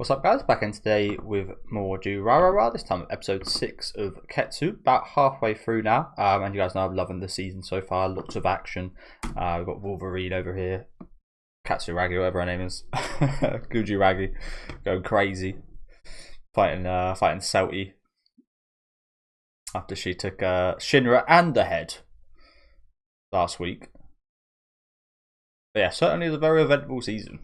What's up, guys? Back in today with more Durarara, this time episode 6 of Ketsu. About halfway through now, and you guys know I'm loving the season so far. Lots of action. We've got Wolverine over here, Katsuragi, whatever her name is, Gujiragi, going crazy, fighting Selty after she took Shinra and the head last week. But yeah, certainly a very eventful season.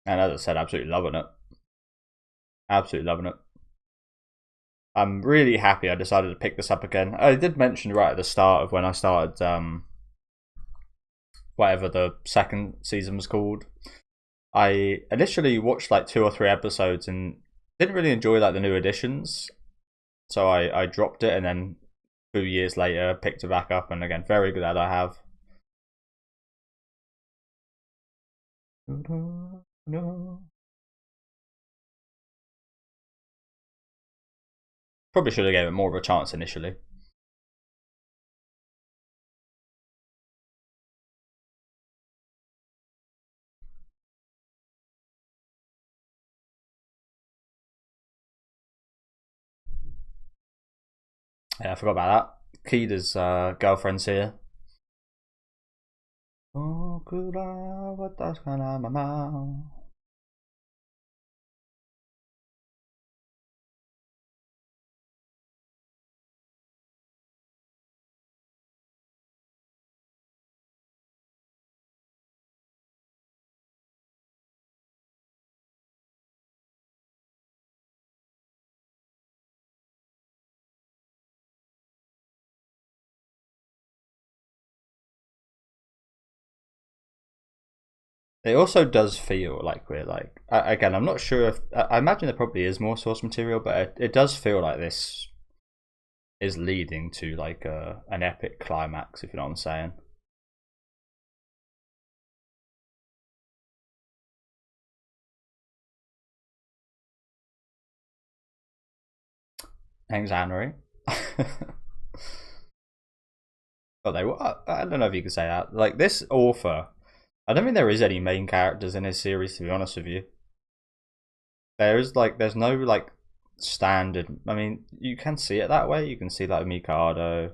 And as I said, absolutely loving it. Absolutely loving it. I'm really happy I decided to pick this up again. I did mention right at the start of when I started whatever the second season was called. I initially watched like 2 or 3 episodes and didn't really enjoy like the new additions. So I dropped it and then 2 years later picked it back up, and again, very glad I have. No. Probably should have gave it more of a chance initially. Yeah, I forgot about that. Kida's girlfriend's here. It also does feel like we're like, again, I'm not sure if, I imagine there probably is more source material, but it does feel like this is leading to like an epic climax, if you know what I'm saying. Examinary. But they were, I don't know if you could say that. Like this author, I don't think there is any main characters in his series, to be honest with you. There's no like standard. I mean, you can see it that way. You can see like Mikado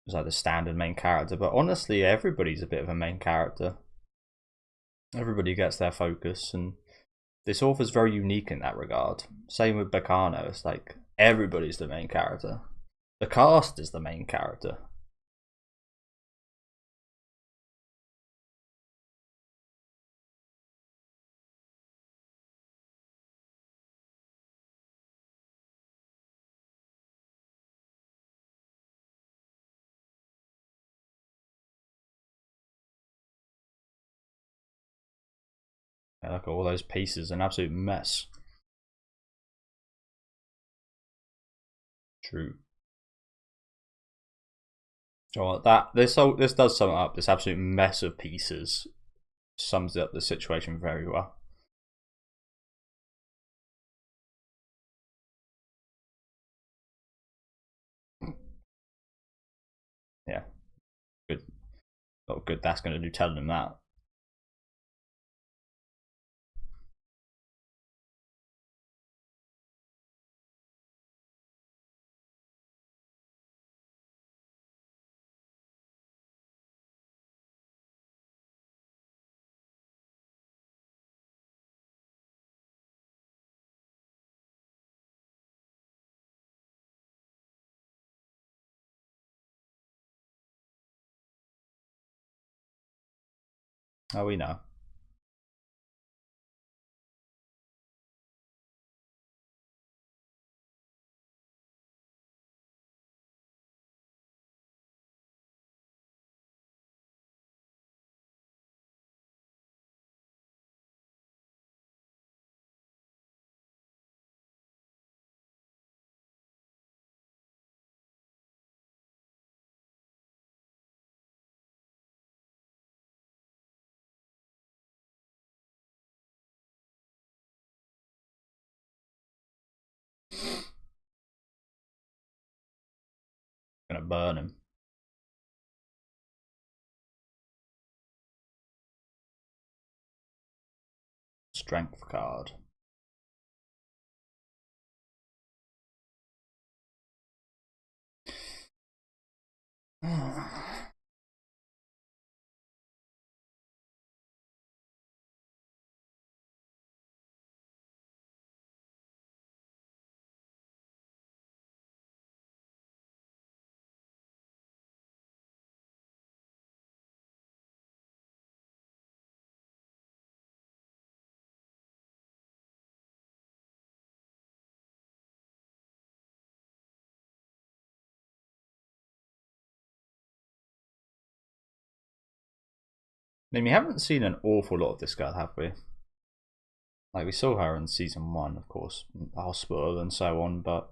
is like the standard main character, but honestly, everybody's a bit of a main character. Everybody gets their focus, and this author's very unique in that regard. Same with Bacano. It's like everybody's the main character. The cast is the main character. Yeah, look at all those pieces, an absolute mess. True. Well, this does sum it up. This absolute mess of pieces sums up the situation very well. Yeah, good. Not good. That's going to do telling them that. Oh, we know. Gonna burn him. Strength card. I mean, we haven't seen an awful lot of this girl, have we? Like, we saw her in season 1, of course, in the hospital and so on, but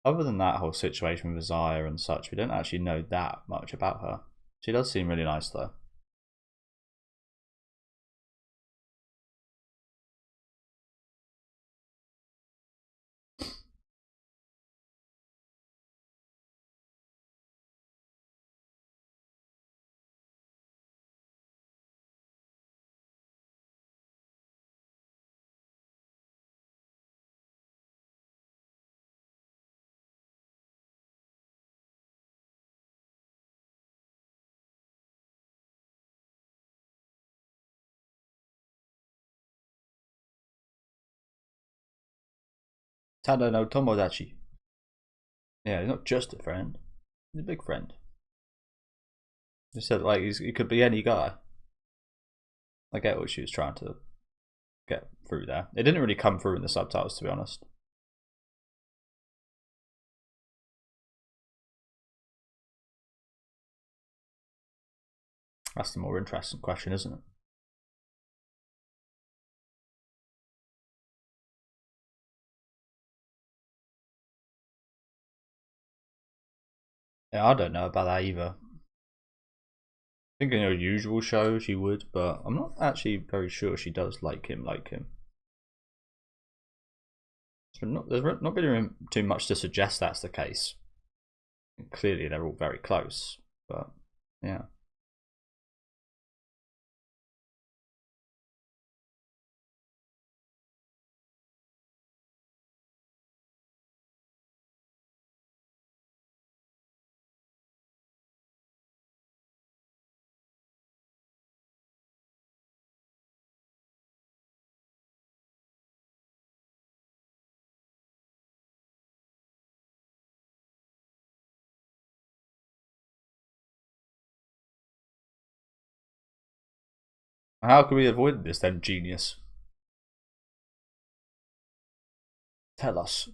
other than that whole situation with Zaya and such, we don't actually know that much about her. She does seem really nice, though. Tada no Tomodachi. Yeah, he's not just a friend. He's a big friend. He said, like, he could be any guy. I get what she was trying to get through there. It didn't really come through in the subtitles, to be honest. That's the more interesting question, isn't it? Yeah, I don't know about that either. I think in her usual show she would, but I'm not actually very sure she does like him. There's not really too much to suggest that's the case. Clearly they're all very close, but yeah. How can we avoid this then, genius? Tell us.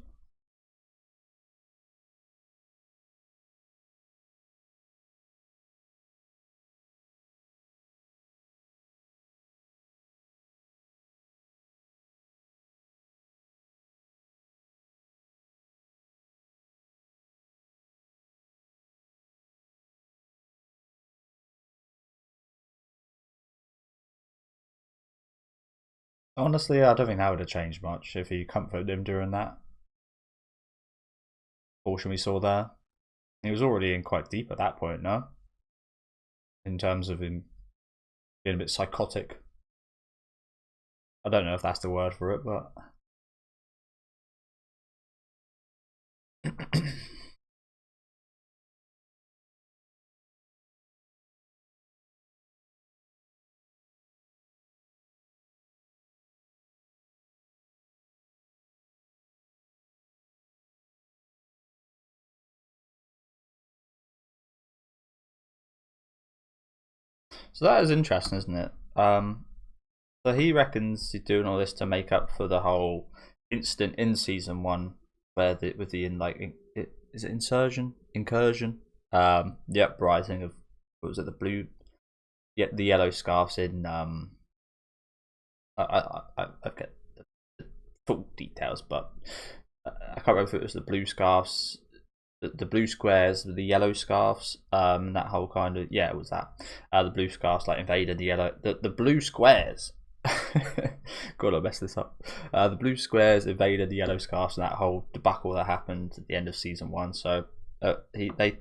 Honestly, I don't think that would have changed much if he comforted him during that portion we saw there. He was already in quite deep at that point, no? In terms of him being a bit psychotic. I don't know if that's the word for it, but so that is interesting, isn't it? So he reckons he's doing all this to make up for the whole incident in season 1 where with the is it incursion? The uprising of, what was it, the yellow scarves in I've got the full details, but I can't remember if it was the blue scarves, the blue squares, the yellow scarves, that whole kind of, yeah, it was that. The blue scarves like invaded the blue squares. God, I messed this up. The blue squares invaded the yellow scarves, and that whole debacle that happened at the end of season 1. So they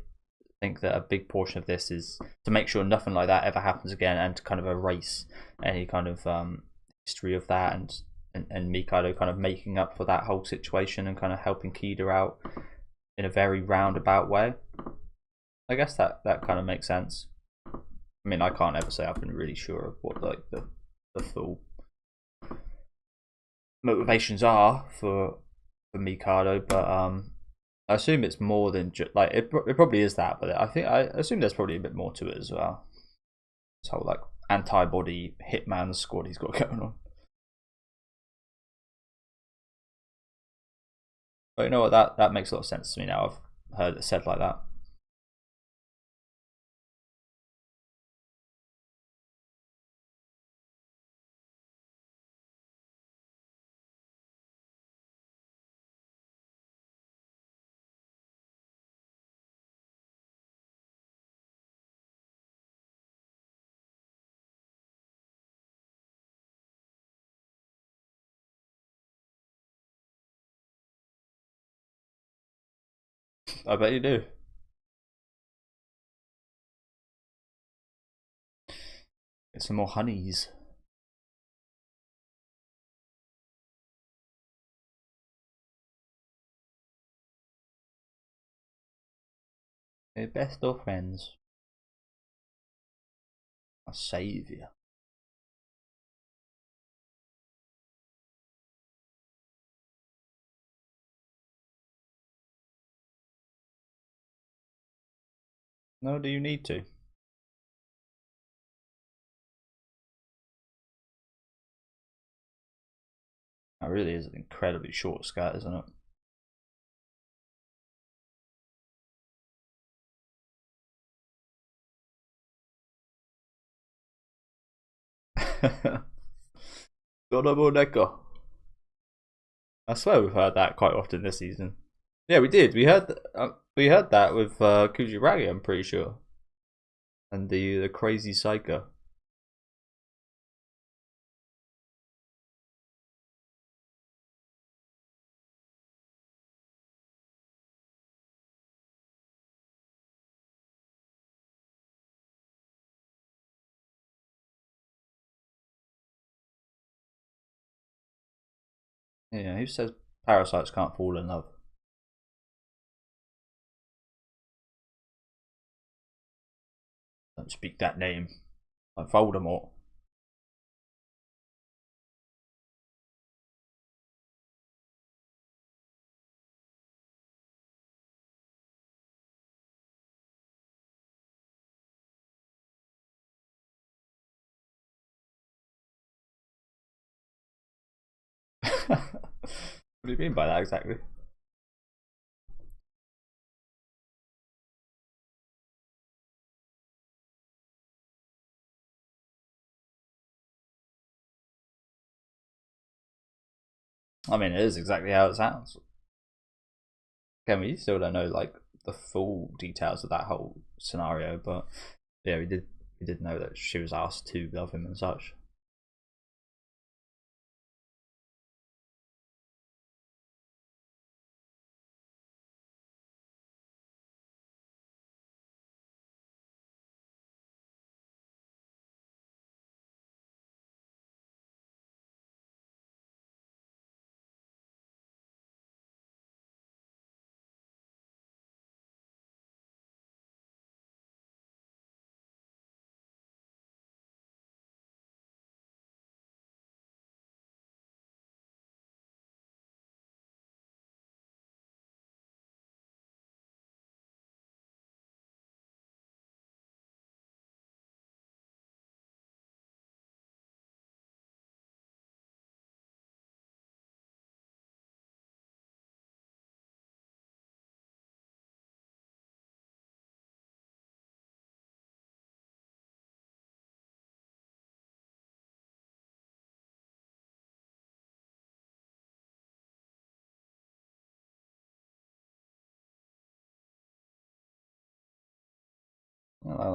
think that a big portion of this is to make sure nothing like that ever happens again, and to kind of erase any kind of history of that, and Mikado kind of making up for that whole situation and kind of helping Kida out in a very roundabout way. I guess that kind of makes sense. I mean, I can't ever say I've been really sure of what like the full motivations are for Mikado, but I assume it's more than just like it probably is that, but I assume there's probably a bit more to it as well. This whole like antibody hitman squad he's got going on. But you know what, that makes a lot of sense to me now. I've heard it said like that. I bet you do. Get some more honeys. We're best of friends. A saviour. No, do you need to? That really is an incredibly short skirt, isn't it? Neko. I swear we've heard that quite often this season. Yeah, we did. We heard that with Kujiragi, I'm pretty sure, and the crazy psycho. Yeah, who says parasites can't fall in love? Don't speak that name. Like Voldemort. What do you mean by that exactly? I mean, it is exactly how it sounds. Again, we still don't know like the full details of that whole scenario, but yeah, we did know that she was asked to love him and such.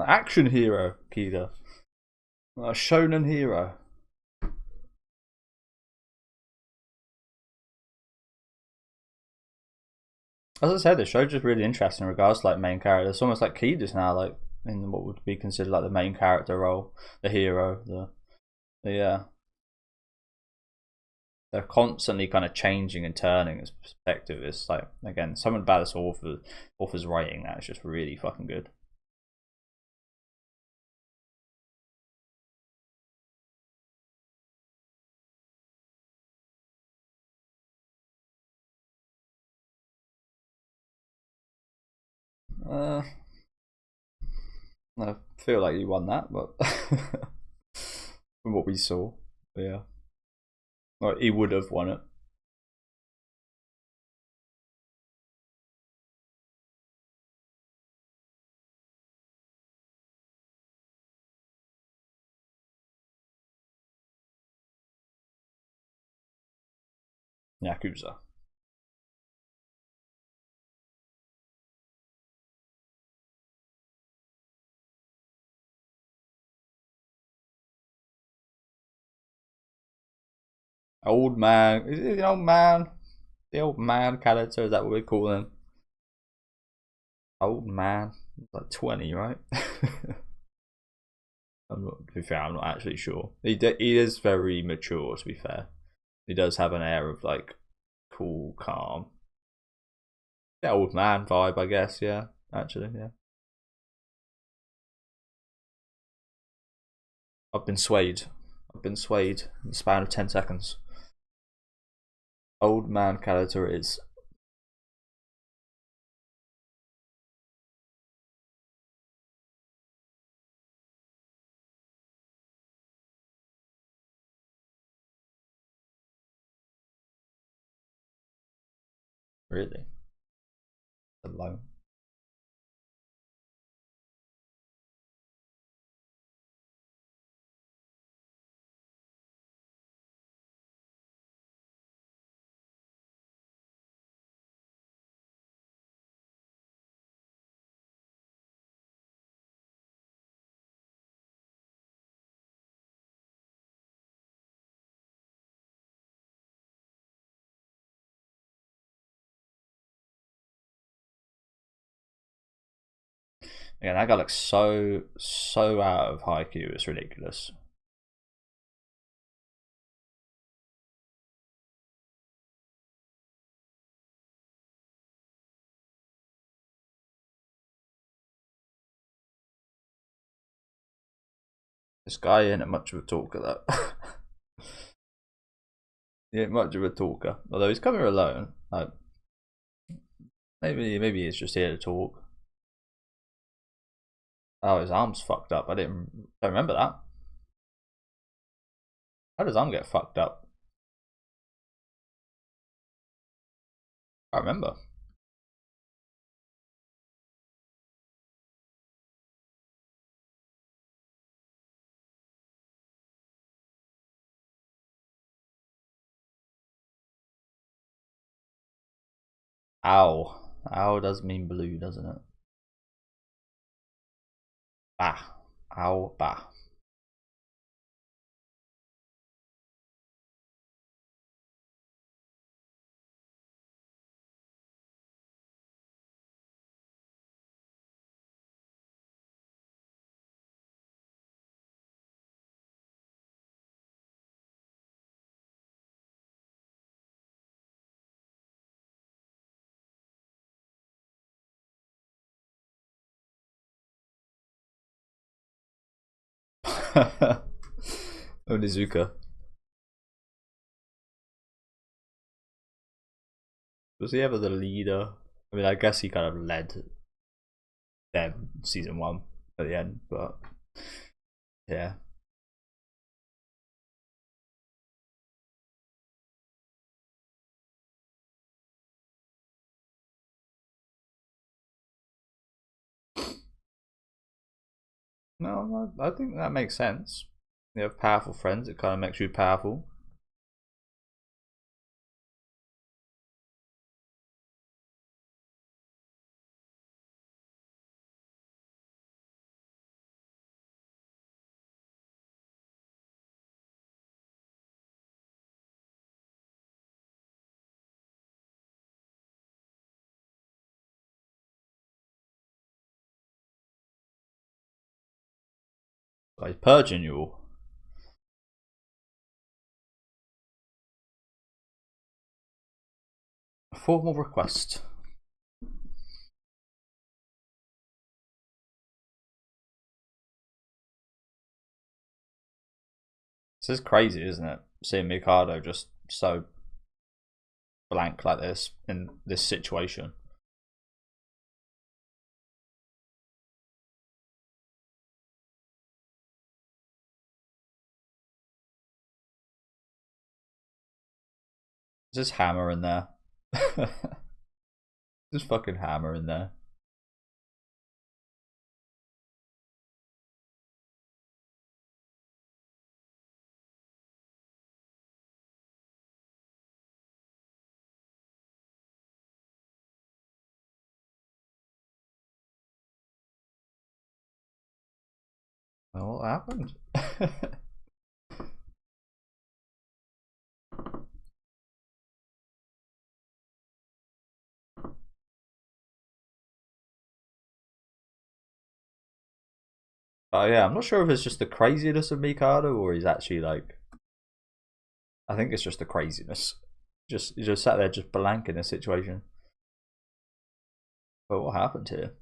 Action hero, Kida. A shonen hero. As I said, the show's just really interesting in regards to like main characters. It's almost like Kida's now like in what would be considered like the main character role, the hero, the yeah. they're constantly kind of changing and turning his perspective. It's like, again, someone about this author's writing that is just really fucking good. I feel like you won that, but from what we saw, but yeah, like he would have won it. Yakuza. Old man. Is it the old man? The old man character, is that what we call him? Old man. He's like 20, right? To be fair, I'm not actually sure. He is very mature, to be fair. He does have an air of like cool, calm. The old man vibe, I guess, yeah. Actually, yeah. I've been swayed. I've been swayed in the span of 10 seconds. Old man character is. Really? Alone. Yeah, that guy looks so out of Haikyuu. It's ridiculous. This guy ain't much of a talker, though. He ain't much of a talker. Although he's coming alone. Like, maybe he's just here to talk. Oh, his arm's fucked up. Don't remember that. How does arm get fucked up? I remember. Ow. Ow does mean blue, doesn't it? Bah. Ow, bah. Onizuka. Was he ever the leader? I mean, I guess he kind of led them season one at the end, but yeah. No, I think that makes sense. You have powerful friends, it kind of makes you powerful. Like purging you all. formal request. This is crazy, isn't it? Seeing Mikado just so blank like this in this situation. There's this hammer in there. There's fucking hammer in there. Oh, what happened? Oh yeah, I'm not sure if it's just the craziness of Mikado or he's actually like. I think it's just the craziness. He just sat there just blank in a situation. But what happened here?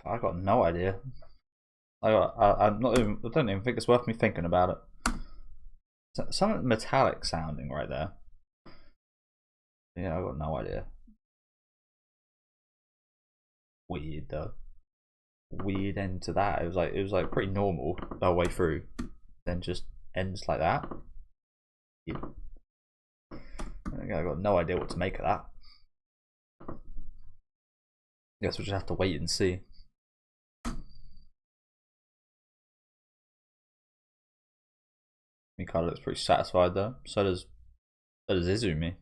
I got no idea. I'm not even. I don't even think it's worth me thinking about it. Something metallic sounding right there. Yeah, I got no idea. Weird though. Weird end to that. It was like pretty normal the whole way through. Then just ends like that. Yeah. I got no idea what to make of that. Guess we'll just have to wait and see. Mikado looks pretty satisfied though. So does Izumi.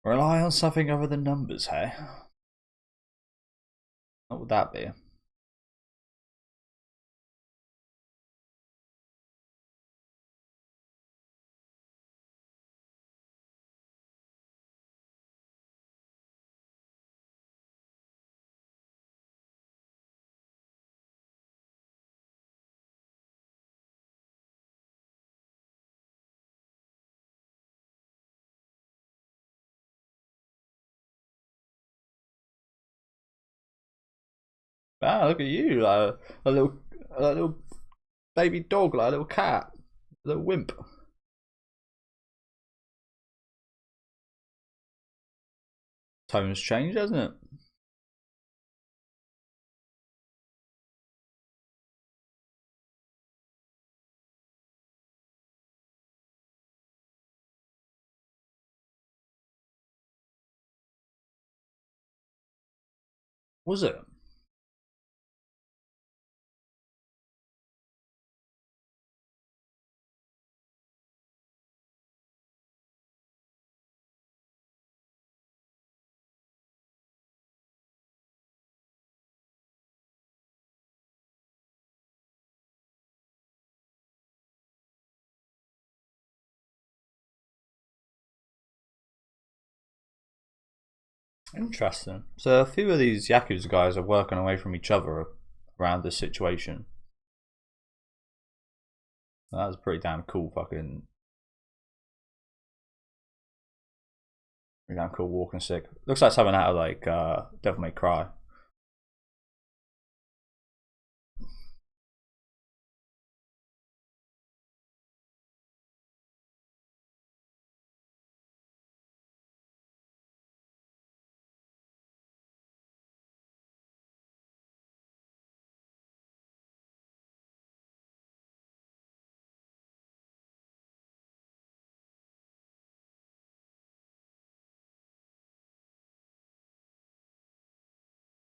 Rely on something other than numbers, hey? What would that be? Ah, look at you, like a little baby dog, like a little cat, a little wimp. Tone's changed, hasn't it? Was it? Interesting. So a few of these Yakuza guys are working away from each other around this situation. That was pretty damn cool fucking pretty damn cool walking stick. Looks like something out of like Devil May Cry.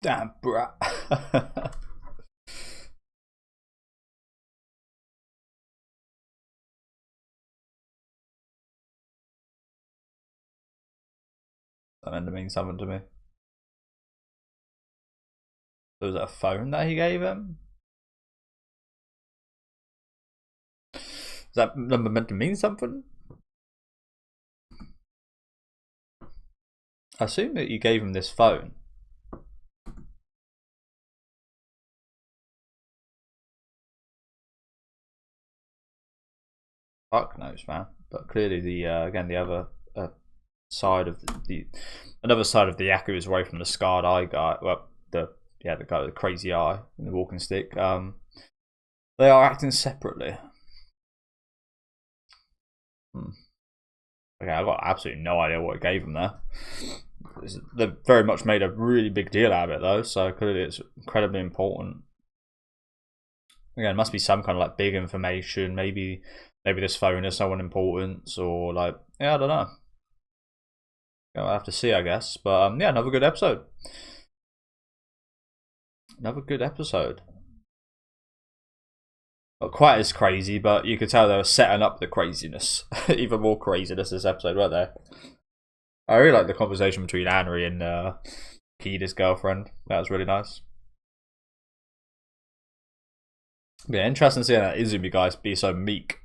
Damn brat. That meant to mean something to me. Was it a phone that he gave him? that number meant to mean something? I assume that you gave him this phone. Fuck knows, man. But clearly, the again, the other side of another side of the Yaku is away from the scarred eye guy. Well, the guy with the crazy eye and the walking stick. They are acting separately. Okay, I got absolutely no idea what it gave them there. They very much made a really big deal out of it though, so clearly it's incredibly important. Again, it must be some kind of like big information. Maybe this phone is someone important, or like, yeah, I don't know. I'll have to see, I guess. But yeah, another good episode. Another good episode. Not quite as crazy, but you could tell they were setting up the craziness. Even more craziness this episode, weren't they? I really like the conversation between Anri and Kida's girlfriend. That was really nice. Yeah, interesting seeing that Izumi guys be so meek.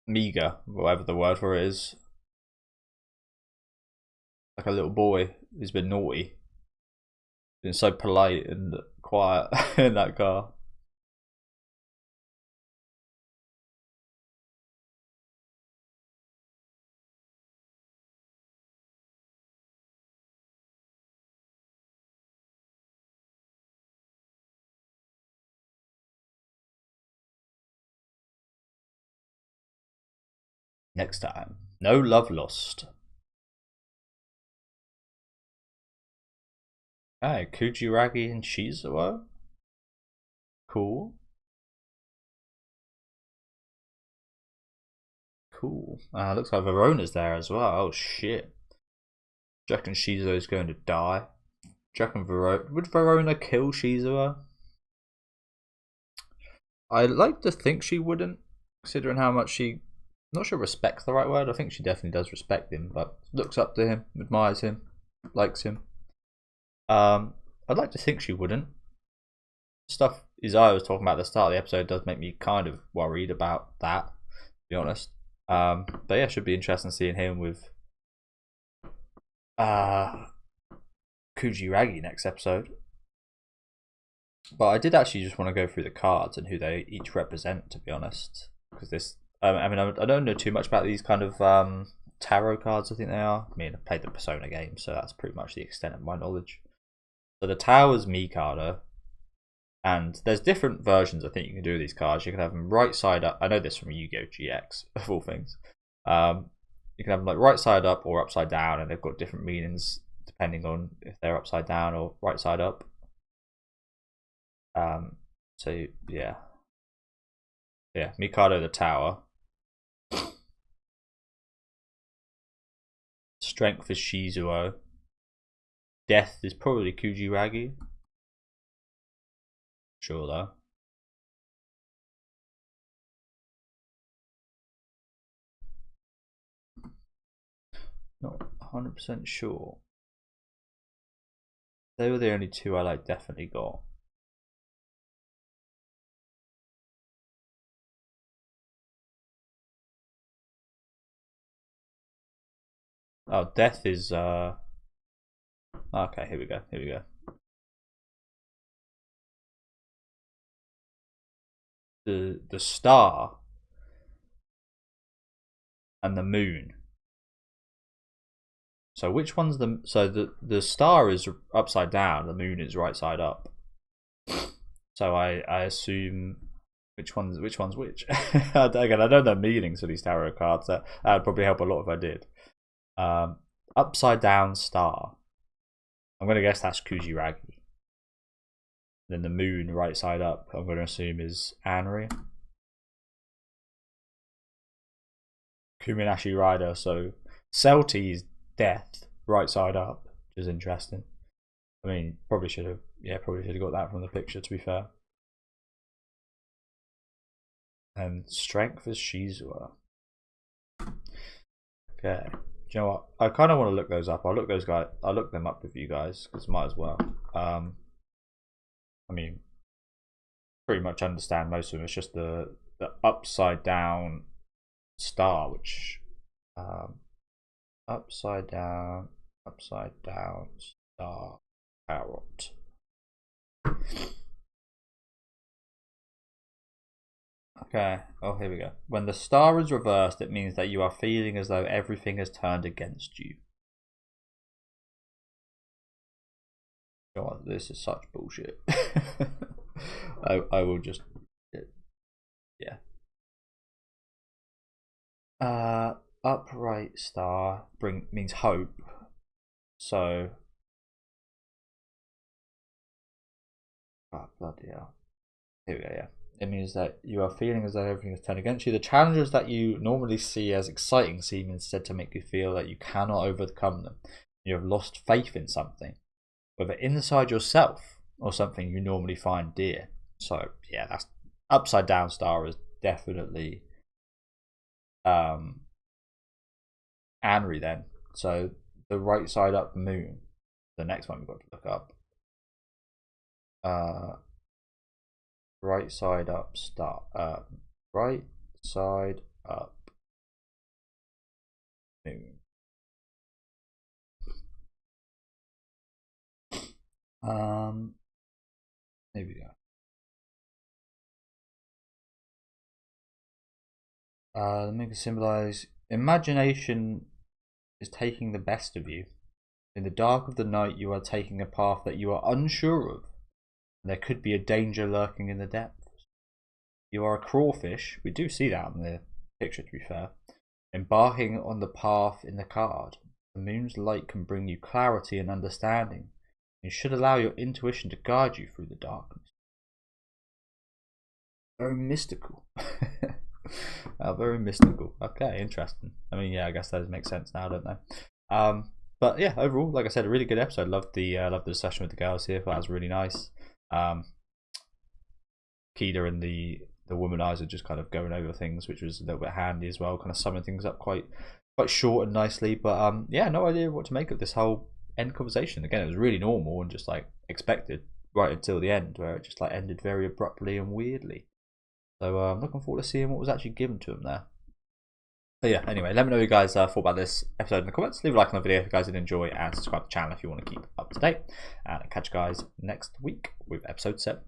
Meager, whatever the word for it is. Like a little boy who's been naughty. Been so polite and quiet in that car. Next time, no love lost. Hey, Kujiragi and Shizuo. Cool. Cool. Looks like Verona's there as well. Oh shit. Do you reckon Shizuo's going to die? Do you reckon would Verona kill Shizuo? I'd like to think she wouldn't, considering how much she, I'm not sure respect's the right word. I think she definitely does respect him, but looks up to him, admires him, likes him. I'd like to think she wouldn't. Stuff Isaiah was talking about at the start of the episode does make me kind of worried about that, to be honest. But yeah, should be interesting seeing him with Kujiragi next episode. But I did actually just want to go through the cards and who they each represent, to be honest, because this. I mean, I don't know too much about these kind of tarot cards. I think they are. I mean, I played the Persona game, so that's pretty much the extent of my knowledge. So the Tower's Mikado, and there's different versions I think you can do with these cards. You can have them right side up. I know this from Yu-Gi-Oh! GX, of all things. You can have them like right side up or upside down, and they've got different meanings depending on if they're upside down or right side up. So yeah, Mikado the Tower. Strength is Shizuo. Death is probably Kujiragi. Sure though. Not 100% sure. They were the only two I like definitely got. Oh, death is okay, here we go. The star and the moon. So which one's the star is upside down, the moon is right side up. So I assume which one's which? Again, I don't know meanings for these tarot cards. That would probably help a lot if I did. Upside down star. I'm gonna guess that's Kujiragi. Then the moon right side up, I'm gonna assume is Anri. Kuminashi Rider, so Celti's death right side up, which is interesting. I mean, probably should have got that from the picture, to be fair. And strength is Shizuo. Okay. Do you know what? I kind of want to look those up. I'll look them up with you guys because might as well. I mean, pretty much understand most of them. It's just the upside down star, which upside down star parrot. Okay, oh, here we go. When the star is reversed, it means that you are feeling as though everything has turned against you. God, this is such bullshit. I will just, yeah. Upright star means hope. So, oh, bloody hell. Here we go, yeah. It means that you are feeling as though everything has turned against you. The challenges that you normally see as exciting seem instead to make you feel that you cannot overcome them. You have lost faith in something, whether inside yourself or something you normally find dear. So yeah, that's upside down star is definitely Anri then. So the right side up moon, the next one we've got to look up. Right side up star. Right side up moon. There we go. Make it symbolize imagination is taking the best of you. In the dark of the night, you are taking a path that you are unsure of. There could be a danger lurking in the depths. You are a crawfish. We do see that in the picture, to be fair. Embarking on the path in the card. The moon's light can bring you clarity and understanding. You should allow your intuition to guide you through the darkness. Very mystical. Very mystical. Okay, interesting. I mean, yeah, I guess those make sense now, don't they? But yeah, overall, like I said, a really good episode. Loved the discussion with the girls here. That was really nice. Kida and the womanizer just kind of going over things, which was a little bit handy as well. Kind of summing things up quite short and nicely. But yeah, no idea what to make of this whole end conversation. Again, it was really normal and just like expected right until the end, where it just like ended very abruptly and weirdly. So I'm looking forward to seeing what was actually given to him there. But yeah, anyway, let me know what you guys thought about this episode in the comments. Leave a like on the video if you guys did enjoy, and subscribe to the channel if you want to keep up to date. And I'll catch you guys next week with episode 7.